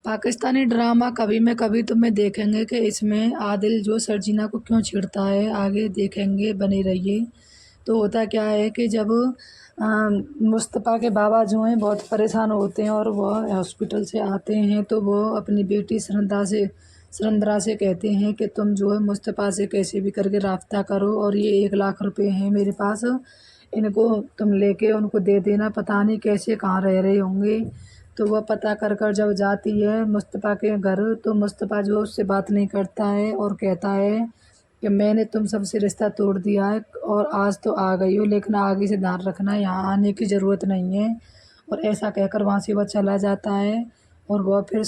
Pakistani drama कभी में कभी तुम्हें देखेंगे कि इसमें आदिल जो सर्जिना को क्यों छेड़ता है, आगे देखेंगे, बने रहिए। तो होता क्या है कि जब मुस्तफ़ा के बाबा जो हैं बहुत परेशान होते हैं और वह हॉस्पिटल से आते हैं, तो वो अपनी बेटी सुरंदरा से कहते हैं कि तुम जो है मुस्तफ़ा से कैसे भी करके राब्ता करो और ये 1 लाख रुपए हैं मेरे पास, इनको तुम लेके उनको दे देना, पता नहीं कैसे कहाँ रह रहे होंगे। तो वह पता कर कर जब जाती है मुस्तफ़ा के घर, तो मुस्तफ़ा जो उससे बात नहीं करता है और कहता है कि मैंने तुम सबसे रिश्ता तोड़ दिया है और आज तो आ गई हो, लेकिन आगे से ध्यान रखना, यहाँ आने की ज़रूरत नहीं है। और ऐसा कहकर वहाँ से वह चला जाता है। और वह फिर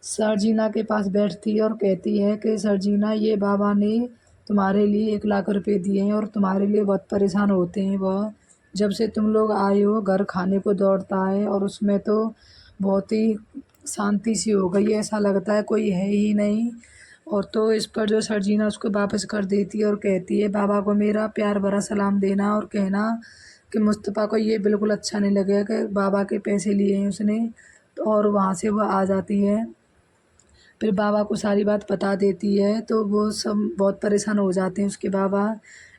सर्जिना के पास बैठती है और कहती है कि सर्जिना, ये बाबा ने तुम्हारे लिए 1 लाख रुपए दिए हैं और तुम्हारे लिए बहुत परेशान होते हैं। वह जब से तुम लोग आए हो घर खाने को दौड़ता है और उसमें तो बहुत ही शांति सी हो गई है, ऐसा लगता है कोई है ही नहीं। और तो इस पर जो सर्जिना उसको वापस कर देती है और कहती है बाबा को मेरा प्यार भरा सलाम देना और कहना कि मुस्तफ़ा को ये बिल्कुल अच्छा नहीं लगेगा कि बाबा के पैसे लिए हैं उसने। और वहाँ से वह आ जाती है, फिर बाबा को सारी बात बता देती है, तो वो सब बहुत परेशान हो जाते हैं उसके बाबा।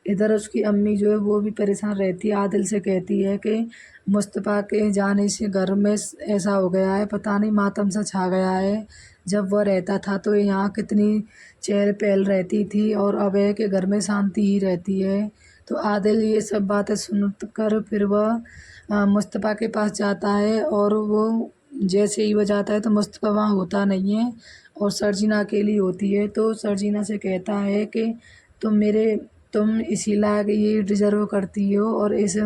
इधर उसकी अम्मी जो है वो भी परेशान रहती है, आदिल से कहती है कि मुस्तफ़ा के जाने से घर में ऐसा हो गया है, पता नहीं मातम सा छा गया है। जब वह रहता था तो यहाँ कितनी चहल पहल रहती थी और अब है कि घर में शांति ही रहती है। तो आदिल ये सब बातें सुन कर फिर वह मुस्तफ़ा के पास जाता है और वो जैसे ही वो जाता है तो मुस्तफ़ा वहाँ होता नहीं है और सर्जिना अकेली होती है। तो सर्जिना से कहता है कि तुम इसी लायक ये डिज़र्व करती हो और इस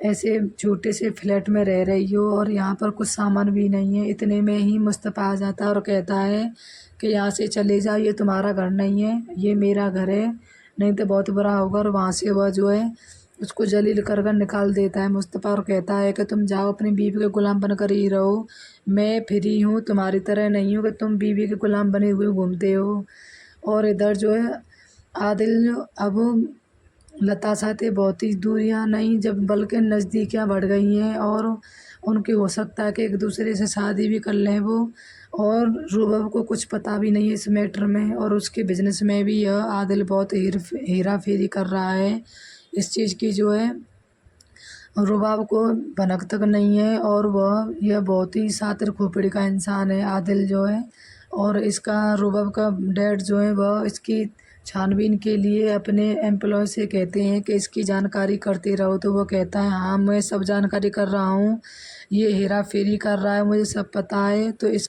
ऐसे छोटे से फ्लैट में रह रही हो और यहाँ पर कुछ सामान भी नहीं है। इतने में ही मुस्तफ़ा आ जाता है और कहता है कि यहाँ से चले जाओ, ये तुम्हारा घर नहीं है, ये मेरा घर है, नहीं तो बहुत बुरा होगा। और वहाँ से वह जो है उसको जलील कर कर निकाल देता है मुस्तफ़ा और कहता है कि तुम जाओ अपनी बीवी के गुलाम बनकर ही रहो, मैं फ्री हूँ, तुम्हारी तरह नहीं हूँ कि तुम बीवी के गुलाम बने हुए घूमते हो। और इधर जो है आदिल अब लता से बहुत ही दूरियां नहीं जब बल्कि नज़दीकियां बढ़ गई हैं और उनकी हो सकता है कि एक दूसरे से शादी भी कर लें वो। और रूबब को कुछ पता भी नहीं है इस मैटर में और उसके बिजनेस में भी यह आदिल बहुत हेरा फेरी कर रहा है। इस चीज़ की जो है रुबाब को भनक तक नहीं है और वह यह बहुत ही शातिर खोपड़ी का इंसान है आदिल जो है। और इसका रुबाब का डैड जो है वह इसकी छानबीन के लिए अपने एम्प्लॉय से कहते हैं कि इसकी जानकारी करते रहो, तो वो कहता है हाँ मैं सब जानकारी कर रहा हूँ, ये हेरा फेरी कर रहा है, मुझे सब पता है। तो इस